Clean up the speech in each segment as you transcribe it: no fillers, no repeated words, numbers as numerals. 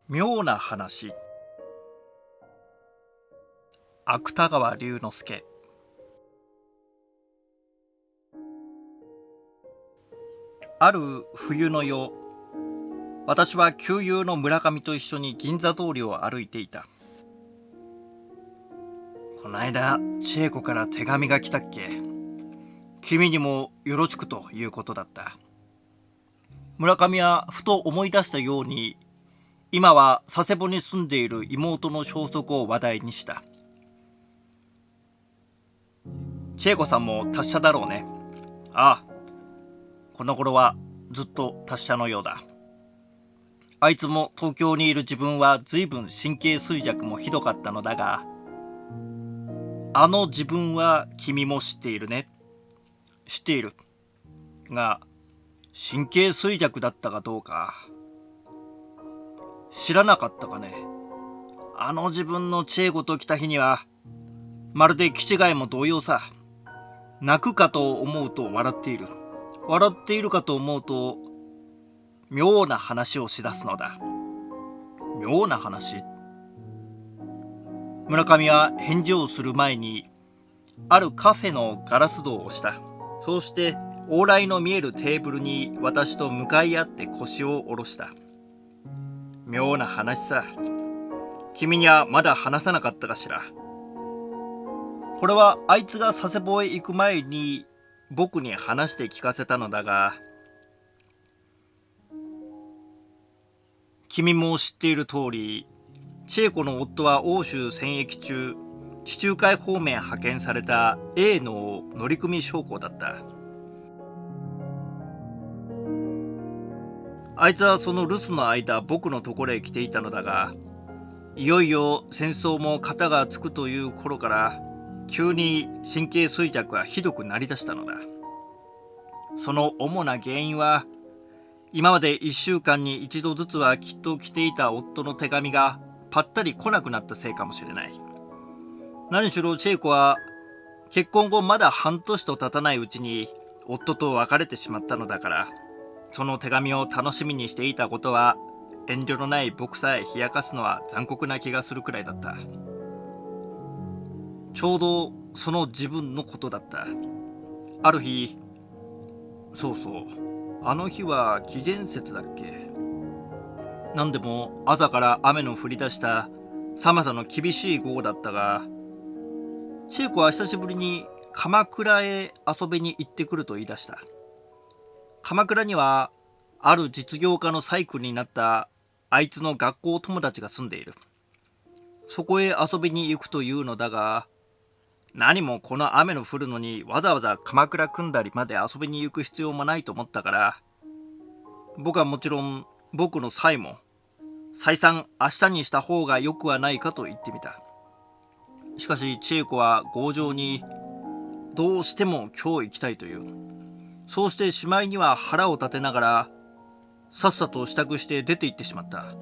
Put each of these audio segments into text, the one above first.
妙な話。芥川龍之介。ある冬の夜、私は旧友の村上と一緒に銀座通りを歩いていた。こないだ千恵子から手紙が来たっけ。君にもよろしくということだった。村上はふと思い出したように、今は佐世保に住んでいる妹の消息を話題にした。千恵子さんも達者だろうね。ああ、この頃はずっと達者のようだ。あいつも東京にいる自分は随分神経衰弱もひどかったのだが、あの自分は君も知っているね。知っている。が、神経衰弱だったかどうか。知らなかったかね。あの自分の千恵子と来た日には、まるで気違いも同様さ。泣くかと思うと笑っている。笑っているかと思うと、妙な話をしだすのだ。妙な話。村上は返事をする前に、あるカフェのガラス戸を押した。そうして往来の見えるテーブルに私と向かい合って腰を下ろした。妙な話さ。君にはまだ話さなかったかしら。これはあいつが佐世保へ行く前に僕に話して聞かせたのだが、君も知っている通り、千恵子の夫は欧州戦役中、地中海方面派遣された A の乗組将校だった。あいつはその留守の間僕のところへ来ていたのだが、いよいよ戦争も片がつくという頃から急に神経衰弱がひどくなりだしたのだ。その主な原因は、今まで1週間に一度ずつはきっと来ていた夫の手紙がぱったり来なくなったせいかもしれない。何しろ千恵子は結婚後まだ半年と経たないうちに夫と別れてしまったのだから、その手紙を楽しみにしていたことは、遠慮のない僕さえ冷やかすのは残酷な気がするくらいだった。ちょうどその自分のことだった。ある日、そうそう、あの日は紀元節だっけ。なんでも朝から雨の降り出した寒さの厳しい午後だったが、千恵子は久しぶりに鎌倉へ遊びに行ってくると言い出した。鎌倉にはある実業家の細工になったあいつの学校友達が住んでいる。そこへ遊びに行くというのだが、何もこの雨の降るのにわざわざ鎌倉組んだりまで遊びに行く必要もないと思ったから、僕はもちろん僕の妻も再三明日にした方がよくはないかと言ってみた。しかし千恵子は強情に、どうしても今日行きたいという。そうしてしまいには腹を立てながらさっさと支度して出て行ってしまった。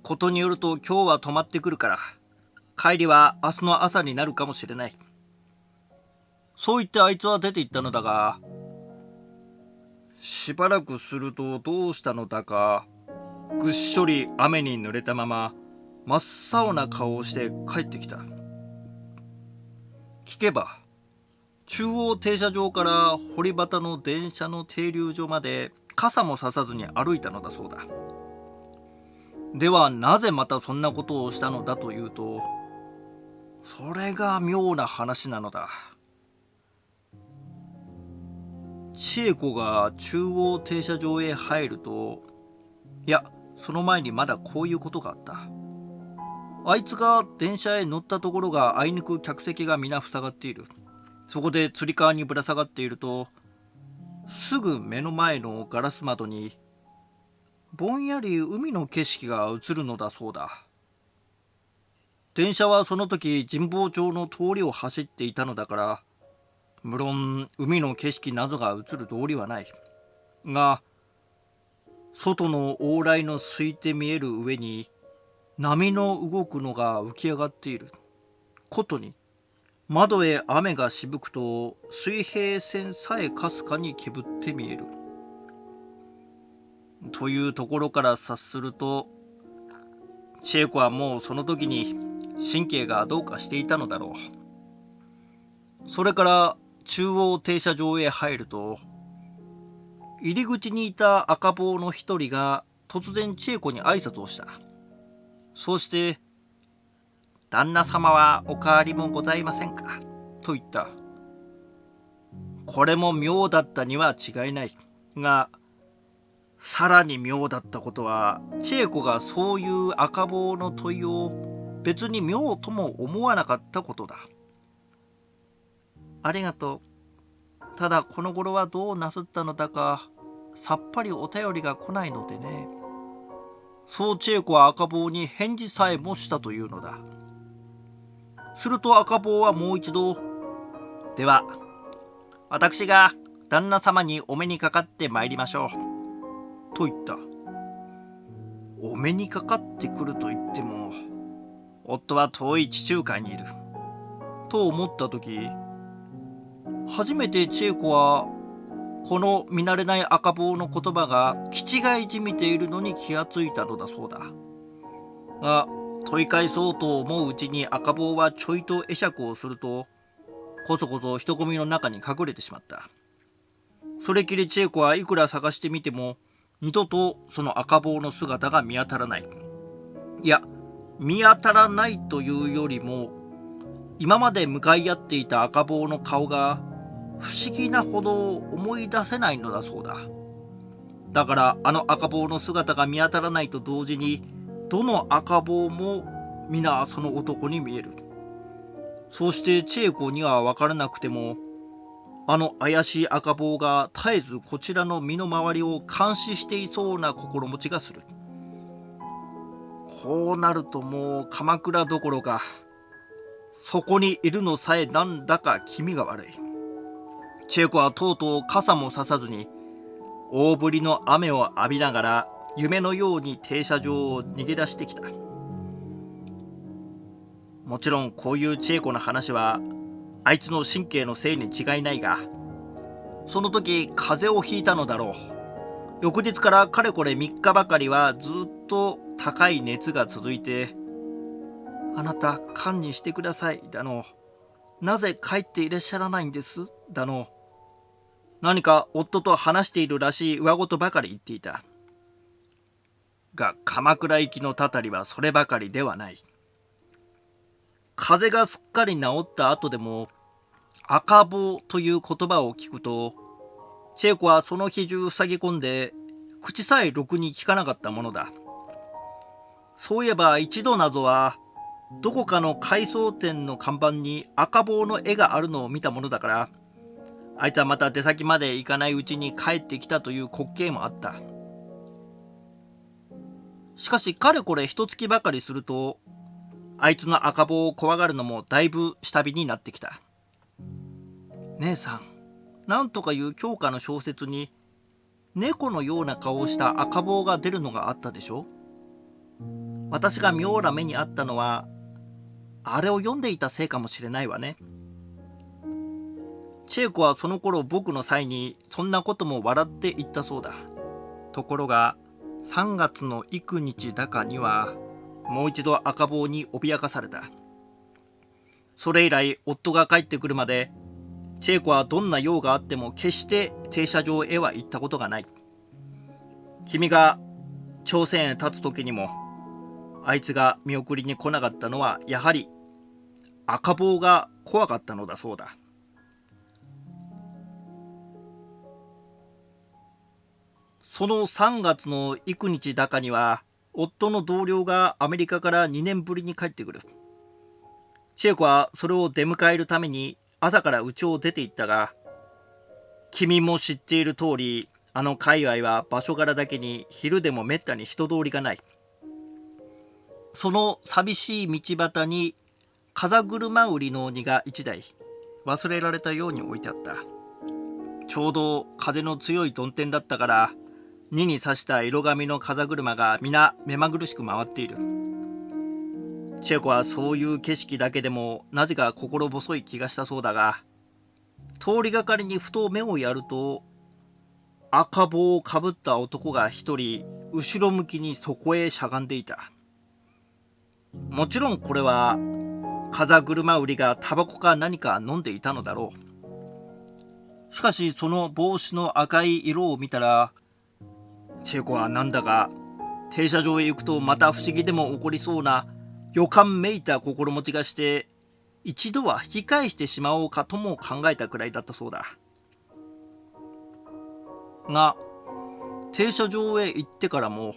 ことによると今日は泊まってくるから、帰りは明日の朝になるかもしれない。そう言ってあいつは出て行ったのだが、しばらくするとどうしたのだか、ぐっしょり雨に濡れたまま真っ青な顔をして帰ってきた。聞けば、中央停車場から堀端の電車の停留所まで傘もささずに歩いたのだそうだ。ではなぜまたそんなことをしたのだというと、それが妙な話なのだ。千恵子が中央停車場へ入ると、いや、その前にまだこういうことがあった。あいつが電車へ乗ったところがあいにく客席が皆塞がっている。そこでつり革にぶら下がっていると、すぐ目の前のガラス窓にぼんやり海の景色が映るのだそうだ。電車はその時神保町の通りを走っていたのだから、無論海の景色などが映る道理はない。が、外の往来の空いて見える上に波の動くのが浮き上がっていることに、窓へ雨がしぶくと水平線さえかすかにけぶって見える。というところから察すると、千恵子はもうその時に神経がどうかしていたのだろう。それから中央停車場へ入ると、入り口にいた赤帽の一人が突然千恵子に挨拶をした。そうして、旦那様はお変わりもございませんかと言った。これも妙だったには違いないが、さらに妙だったことは、千恵子がそういう赤帽の問いを別に妙とも思わなかったことだ。ありがとう。ただこの頃はどうなすったのだか、さっぱりお便りが来ないのでね。そう千恵子は赤帽に返事さえもしたというのだ。すると赤帽はもう一度、では、私が旦那様にお目にかかってまいりましょう。と言った。お目にかかってくると言っても、夫は遠い地中海にいる。と思った時、初めて千恵子は、この見慣れない赤帽の言葉が気違いじみているのに気がついたのだそうだ。が、問い返そうと思ううちに赤帽はちょいと会釈をすると、こそこそ人混みの中に隠れてしまった。それきり千恵子はいくら探してみても、二度とその赤帽の姿が見当たらない。いや、見当たらないというよりも、今まで向かい合っていた赤帽の顔が不思議なほど思い出せないのだそうだ。だからあの赤帽の姿が見当たらないと同時に、どの赤帽も皆その男に見える。そうして千恵子には分からなくても、あの怪しい赤帽が絶えずこちらの身の回りを監視していそうな心持ちがする。こうなるともう鎌倉どころか、そこにいるのさえなんだか気味が悪い。千恵子はとうとう傘もささずに、大降りの雨を浴びながら夢のように停車場を逃げ出してきた。もちろんこういう千恵子の話はあいつの神経のせいに違いないが、その時風邪をひいたのだろう。翌日からかれこれ3日ばかりはずっと高い熱が続いて、あなた堪忍してくださいだの、なぜ帰っていらっしゃらないんですだの、何か夫と話しているらしい上言ばかり言っていた。が鎌倉行きのたたりはそればかりではない。風邪がすっかり治った後でも、赤帽という言葉を聞くと、千恵子はその日中塞ぎ込んで、口さえろくに聞かなかったものだ。そういえば一度などは、どこかの改装店の看板に赤帽の絵があるのを見たものだから、あいつはまた出先まで行かないうちに帰ってきたという滑稽もあった。しかしかれこれ一月ばかりすると、あいつの赤帽を怖がるのもだいぶ下火になってきた。姉さん、なんとかいう狂歌の小説に猫のような顔をした赤帽が出るのがあったでしょ。私が妙な目にあったのはあれを読んでいたせいかもしれないわね。千恵子はその頃僕の際にそんなことも笑って言ったそうだ。ところが3月の幾日だかにはもう一度赤帽に脅かされた。それ以来夫が帰ってくるまで千恵子はどんな用があっても決して停車場へは行ったことがない。君が朝鮮へ立つ時にもあいつが見送りに来なかったのはやはり赤帽が怖かったのだそうだ。その3月の幾日だかには夫の同僚がアメリカから2年ぶりに帰ってくる。千恵子はそれを出迎えるために朝から家を出て行ったが、君も知っている通り、あの界隈は場所柄だけに昼でもめったに人通りがない。その寂しい道端に風車売りの鬼が1台忘れられたように置いてあった。ちょうど風の強い曇天だったから、荷に刺した色紙の風車が皆目まぐるしく回っている。千恵子はそういう景色だけでもなぜか心細い気がしたそうだが、通りがかりにふと目をやると、赤帽をかぶった男が一人後ろ向きにそこへしゃがんでいた。もちろんこれは風車売りがタバコか何か飲んでいたのだろう。しかしその帽子の赤い色を見たら、チェコはなんだか停車場へ行くとまた不思議でも起こりそうな予感めいた心持ちがして、一度は引き返してしまおうかとも考えたくらいだったそうだ。が停車場へ行ってからも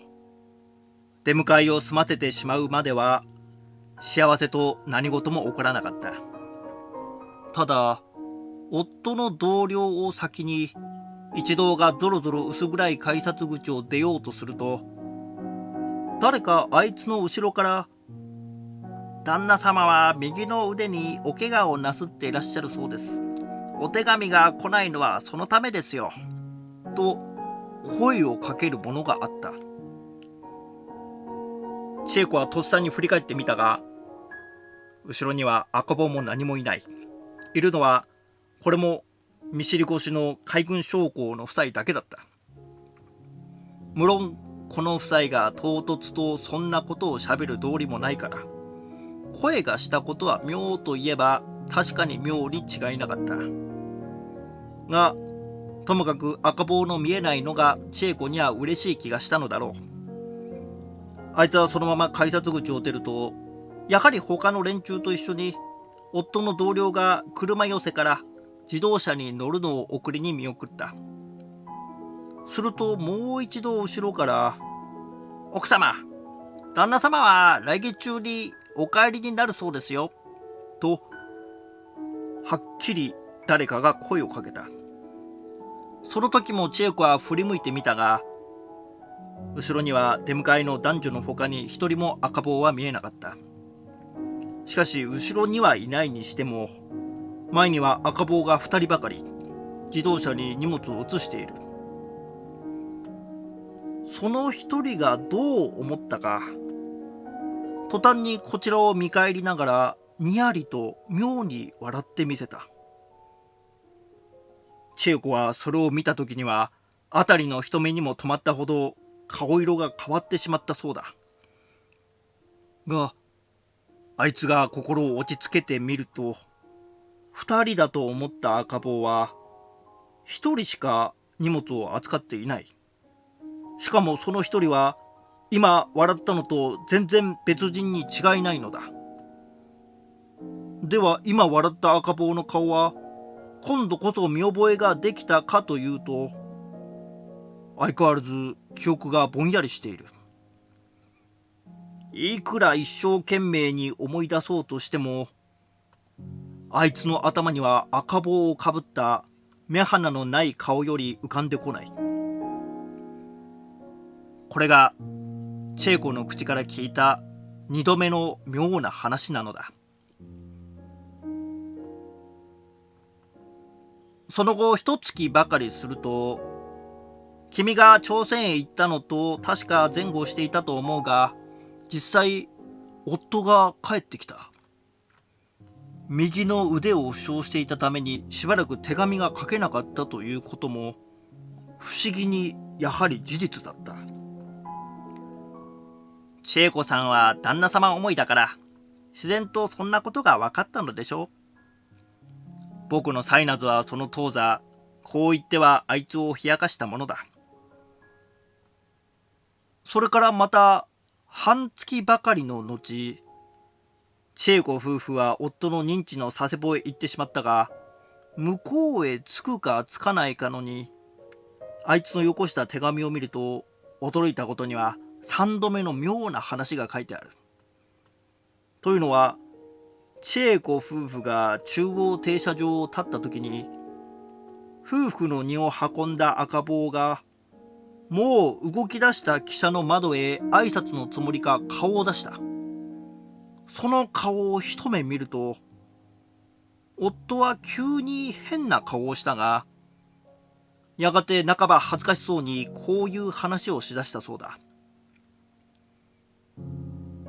出迎えを済ませてしまうまでは幸せと何事も起こらなかった。ただ夫の同僚を先に一同がぞろぞろ薄暗い改札口を出ようとすると、誰かあいつの後ろから旦那様は右の腕にお怪我をなすっていらっしゃるそうです。お手紙が来ないのはそのためですよ。と声をかけるものがあった。千恵子はとっさに振り返ってみたが、後ろには赤坊も何もいない。いるのはこれも見知り越しの海軍将校の夫妻だけだった。無論この夫妻が唐突とそんなことをしゃべる道理もないから、声がしたことは妙といえば確かに妙に違いなかった。がともかく赤坊の見えないのが千恵子には嬉しい気がしたのだろう。あいつはそのまま改札口を出ると、やはり他の連中と一緒に夫の同僚が車寄せから自動車に乗るのを送りに見送った。するともう一度後ろから「奥様、旦那様は来月中にお帰りになるそうですよ」とはっきり誰かが声をかけた。その時も千恵子は振り向いてみたが、後ろには出迎えの男女の他に一人も赤坊は見えなかった。しかし後ろにはいないにしても、前には赤坊が2人ばかり自動車に荷物を移している。その一人がどう思ったか、途端にこちらを見返りながらにやりと妙に笑ってみせた。千恵子はそれを見た時には辺りの人目にも止まったほど顔色が変わってしまったそうだ。があいつが心を落ち着けてみると、2人だと思った赤坊は1人しか荷物を扱っていない。しかもその1人は今笑ったのと全然別人に違いないのだ。では今笑った赤坊の顔は今度こそ見覚えができたかというと、相変わらず記憶がぼんやりしている。いくら一生懸命に思い出そうとしても、あいつの頭には赤帽をかぶった目鼻のない顔より浮かんでこない。これが千恵子の口から聞いた2度目の妙な話なのだ。その後一月ばかりすると、君が朝鮮へ行ったのと確か前後していたと思うが、実際夫が帰ってきた。右の腕を負傷していたためにしばらく手紙が書けなかったということも不思議にやはり事実だった。千恵子さんは旦那様思いだから自然とそんなことが分かったのでしょう。僕のサイナズはその当座こう言ってはあいつを冷やかしたものだ。それからまた半月ばかりの後、千恵子夫婦は夫の認知の佐世保へ行ってしまったが、向こうへ着くか着かないかのに、あいつのよこした手紙を見ると驚いたことには3度目の妙な話が書いてある。というのは、千恵子夫婦が中央停車場を立った時に、夫婦の荷を運んだ赤坊がもう動き出した汽車の窓へ挨拶のつもりか顔を出した。その顔を一目見ると、夫は急に変な顔をしたが、やがて半ば恥ずかしそうにこういう話をしだしたそうだ。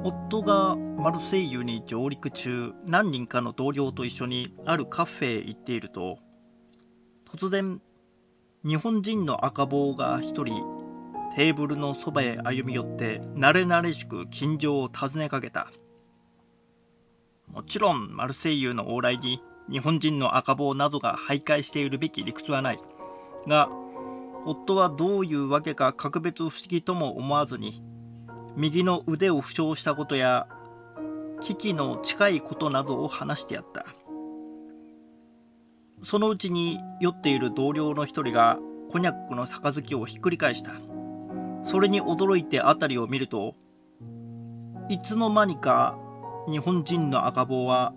夫がマルセイユに上陸中、何人かの同僚と一緒にあるカフェへ行っていると、突然日本人の赤坊が一人テーブルのそばへ歩み寄って慣れ慣れしく近所を尋ねかけた。もちろんマルセイユの往来に日本人の赤坊などが徘徊しているべき理屈はないが、夫はどういうわけか格別不思議とも思わずに、右の腕を負傷したことや危機の近いことなどを話してやった。そのうちに酔っている同僚の一人がコニャックの杯をひっくり返した。それに驚いて辺りを見ると、いつの間にか日本人の赤坊は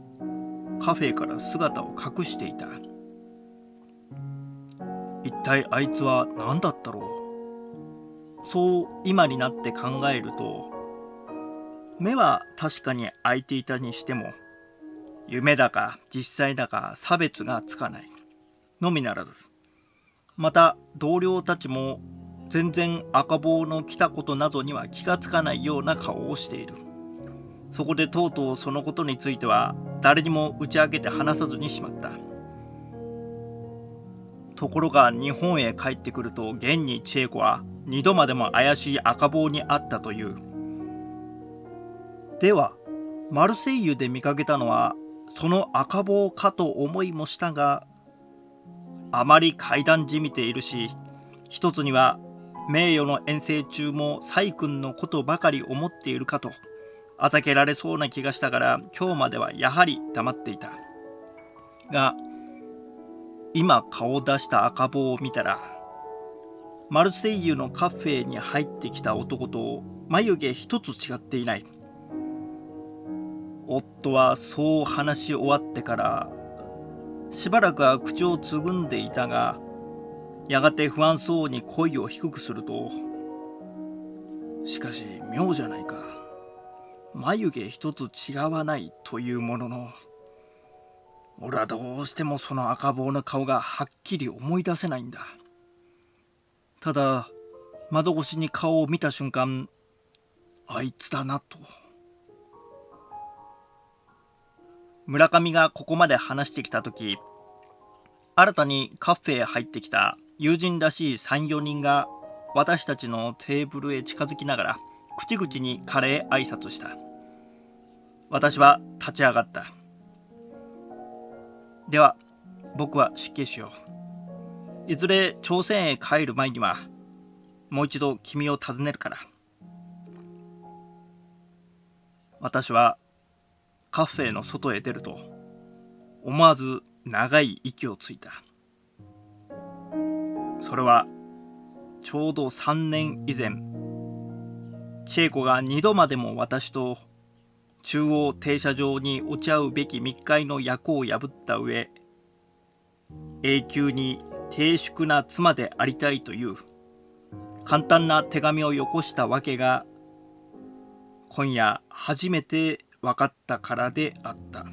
カフェから姿を隠していた。一体あいつは何だったろう。そう今になって考えると、目は確かに開いていたにしても、夢だか実際だか差別がつかないのみならず、また同僚たちも全然赤坊の来たことなどには気がつかないような顔をしている。そこでとうとうそのことについては誰にも打ち明けて話さずにしまった。ところが日本へ帰ってくると、現に千恵子は2度までも怪しい赤坊に会ったという。ではマルセイユで見かけたのはその赤坊かと思いもしたが、あまり怪談じみているし、一つには名誉の遠征中も細君のことばかり思っているかとあざけられそうな気がしたから、今日まではやはり黙っていた。が今顔を出した赤坊を見たら、マルセイユのカフェに入ってきた男と眉毛一つ違っていない。夫はそう話し終わってからしばらくは口をつぐんでいたが、やがて不安そうに声を低くすると、しかし妙じゃないか、眉毛一つ違わないというものの、俺はどうしてもその赤坊の顔がはっきり思い出せないんだ。ただ窓越しに顔を見た瞬間、あいつだなと。村上がここまで話してきた時、新たにカフェへ入ってきた友人らしい 3,4 人が私たちのテーブルへ近づきながら口々に彼へ挨拶した。私は立ち上がった。では僕は失敬しよう。いずれ朝鮮へ帰る前にはもう一度君を訪ねるから。私はカフェの外へ出ると、思わず長い息をついた。それはちょうど3年以前、千恵子が2度までも私と中央停車場に落ち合うべき密会の約を破った上、永久に低粛な妻でありたいという簡単な手紙をよこしたわけが、今夜初めて分かったからであった。